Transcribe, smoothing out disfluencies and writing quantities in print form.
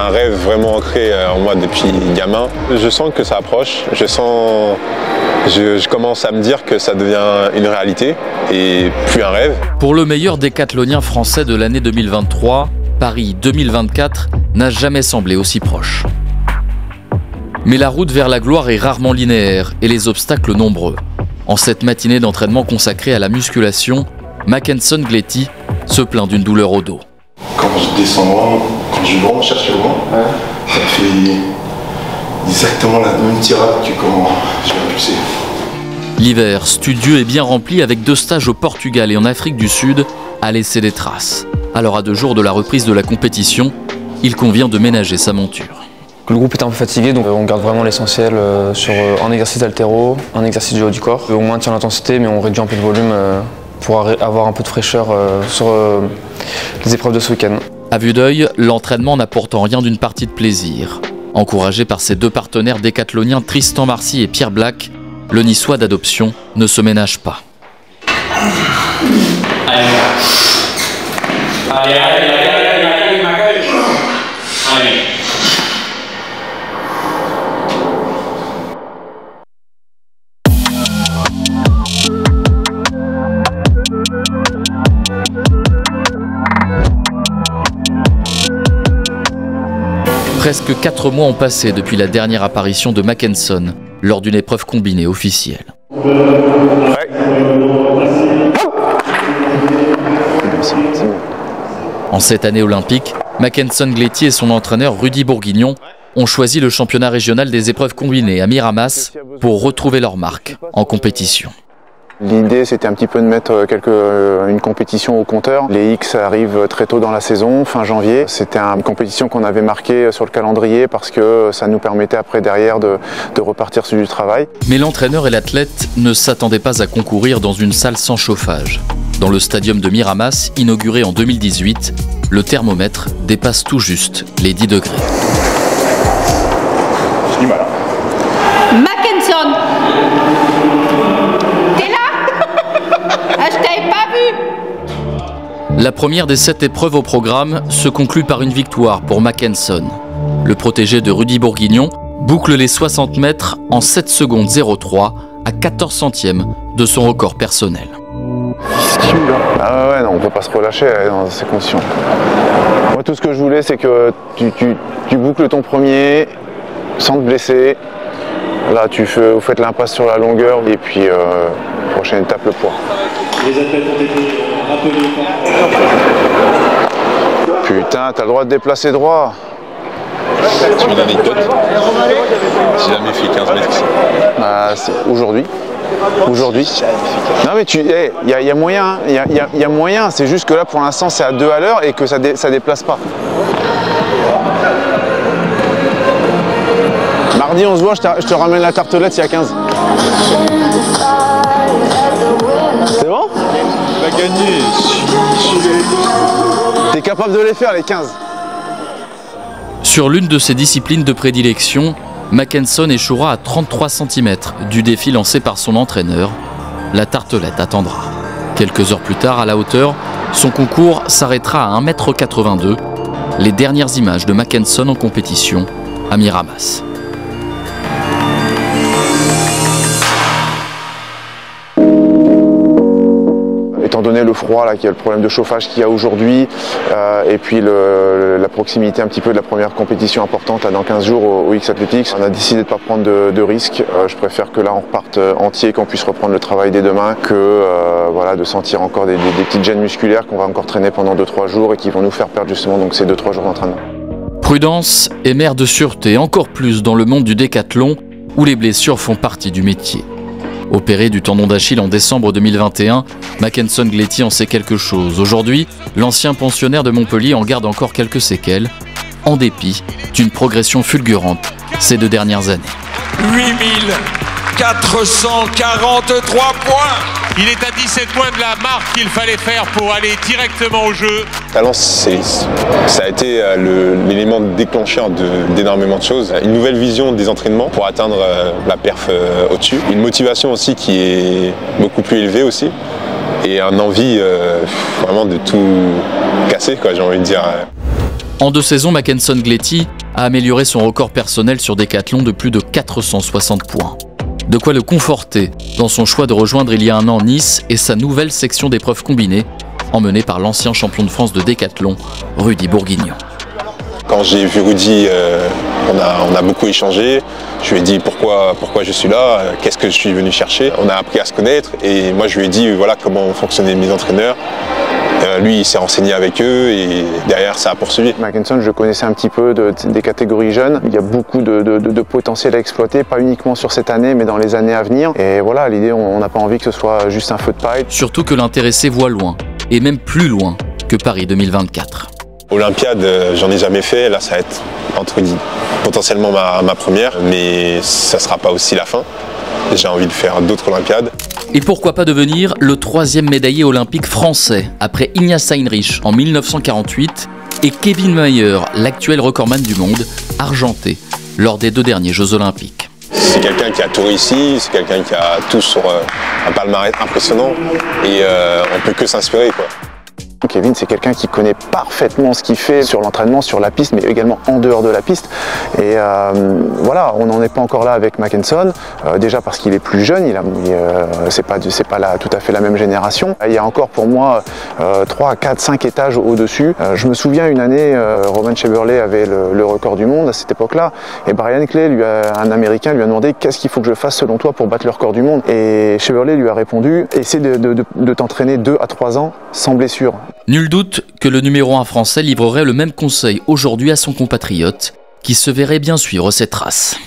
un rêve vraiment ancré en moi depuis gamin. Je sens que ça approche, je commence à me dire que ça devient une réalité et plus un rêve. Pour le meilleur décathlonien français de l'année 2023, Paris 2024 n'a jamais semblé aussi proche. Mais la route vers la gloire est rarement linéaire et les obstacles nombreux. En cette matinée d'entraînement consacrée à la musculation, Mackenson Gletti se plaint d'une douleur au dos. Quand je descends loin, quand je vais chercher loin, ça fait exactement la même tirade que quand je vais impulser. L'hiver studieux et bien rempli avec 2 stages au Portugal et en Afrique du Sud a laissé des traces. Alors à 2 jours de la reprise de la compétition, il convient de ménager sa monture. Le groupe est un peu fatigué, donc on garde vraiment l'essentiel sur un exercice haltéro, un exercice du haut du corps. On maintient l'intensité mais on réduit un peu de volume pour avoir un peu de fraîcheur sur les épreuves de ce week-end. À vue d'œil, l'entraînement n'a pourtant rien d'une partie de plaisir. Encouragé par ses 2 partenaires décathloniens Tristan Marcy et Pierre Black, le Niçois d'adoption ne se ménage pas. Presque 4 mois ont passé depuis la dernière apparition de Mackenson lors d'une épreuve combinée officielle. En cette année olympique, Mackenson Gletti et son entraîneur Rudy Bourguignon ont choisi le championnat régional des épreuves combinées à Miramas pour retrouver leur marque en compétition. L'idée, c'était un petit peu de mettre une compétition au compteur. Les X arrivent très tôt dans la saison, fin janvier. C'était une compétition qu'on avait marquée sur le calendrier parce que ça nous permettait après derrière de repartir sur du travail. Mais l'entraîneur et l'athlète ne s'attendaient pas à concourir dans une salle sans chauffage. Dans le stadium de Miramas, inauguré en 2018, le thermomètre dépasse tout juste les 10 degrés. J'ai du mal. Mackenson, t'es là? Ah, je t'avais pas vu. La première des 7 épreuves au programme se conclut par une victoire pour Mackenson. Le protégé de Rudy Bourguignon boucle les 60 mètres en 7 secondes 03 à 14 centièmes de son record personnel. Ah ouais, non, on peut pas se relâcher dans ces conditions. Moi, tout ce que je voulais, c'est que tu boucles ton premier sans te blesser. Là, vous faites l'impasse sur la longueur et puis prochaine étape, le poids. Les athlètes ont été rappelés. Putain, t'as le droit de déplacer droit. Tu veux une anecdote? J'ai jamais fait 15 mètres ici. Aujourd'hui. Non mais il y a moyen, il y a moyen, c'est juste que là pour l'instant c'est à 2 à l'heure et que ça déplace pas. Mardi on se voit, je te ramène la tartelette il y a 15. C'est bon? Tu vas gagner. T'es capable de les faire les 15? Sur l'une de ses disciplines de prédilection, Mackenson échouera à 33 cm du défi lancé par son entraîneur. La tartelette attendra. Quelques heures plus tard, à la hauteur, son concours s'arrêtera à 1,82 m. Les dernières images de Mackenson en compétition à Miramas. Étant donné le froid, là, qu'il y a le problème de chauffage qu'il y a aujourd'hui, et puis la proximité un petit peu de la première compétition importante là, dans 15 jours au X Athletics, on a décidé de ne pas prendre de risques. Je préfère que là on reparte entier, qu'on puisse reprendre le travail dès demain, que voilà, de sentir encore des petites gênes musculaires qu'on va encore traîner pendant 2-3 jours et qui vont nous faire perdre justement donc, ces 2-3 jours d'entraînement. Prudence et mère de sûreté, encore plus dans le monde du décathlon où les blessures font partie du métier. Opéré du tendon d'Achille en décembre 2021, Mackenson Gletti en sait quelque chose. Aujourd'hui, l'ancien pensionnaire de Montpellier en garde encore quelques séquelles, en dépit d'une progression fulgurante ces 2 dernières années. 8443 points. Il est à 17 points de la marque qu'il fallait faire pour aller directement au jeu. Talence, ça a été l'élément déclencheur d'énormément de choses. Une nouvelle vision des entraînements pour atteindre la perf au-dessus. Une motivation aussi qui est beaucoup plus élevée aussi. Et une envie vraiment de tout casser, quoi, j'ai envie de dire. En 2 saisons, Mackenson Gletti a amélioré son record personnel sur décathlon de plus de 460 points. De quoi le conforter dans son choix de rejoindre il y a un an Nice et sa nouvelle section d'épreuves combinées, emmenée par l'ancien champion de France de décathlon, Rudy Bourguignon. Quand j'ai vu Rudy, on a beaucoup échangé. Je lui ai dit pourquoi je suis là, qu'est-ce que je suis venu chercher. On a appris à se connaître et moi je lui ai dit voilà comment fonctionnaient mes entraîneurs. Lui, il s'est renseigné avec eux et derrière, ça a poursuivi. Mackenson, je connaissais un petit peu des catégories jeunes. Il y a beaucoup de potentiel à exploiter, pas uniquement sur cette année, mais dans les années à venir. Et voilà, l'idée, on n'a pas envie que ce soit juste un feu de paille. Surtout que l'intéressé voit loin, et même plus loin que Paris 2024. Olympiade, j'en ai jamais fait. Là, ça va être potentiellement ma première, mais ça sera pas aussi la fin. J'ai envie de faire d'autres Olympiades. Et pourquoi pas devenir le 3e médaillé olympique français, après Ignace Heinrich en 1948 et Kevin Mayer, l'actuel recordman du monde, argenté lors des 2 derniers Jeux olympiques. C'est quelqu'un qui a tout réussi, c'est quelqu'un qui a tout sur un palmarès impressionnant et on peut que s'inspirer, quoi. Kevin, c'est quelqu'un qui connaît parfaitement ce qu'il fait sur l'entraînement, sur la piste, mais également en dehors de la piste. Et voilà, on n'en est pas encore là avec Mackenson, déjà parce qu'il est plus jeune, c'est pas tout à fait la même génération. Il y a encore pour moi 3, 4, 5 étages au-dessus. Je me souviens une année, Roman Sheberley avait le record du monde à cette époque-là, et Brian Clay, un Américain, lui a demandé qu'est-ce qu'il faut que je fasse selon toi pour battre le record du monde. Et Sheberley lui a répondu, essaie de t'entraîner 2 à 3 ans sans blessure. Nul doute que le numéro 1 français livrerait le même conseil aujourd'hui à son compatriote, qui se verrait bien suivre ses traces.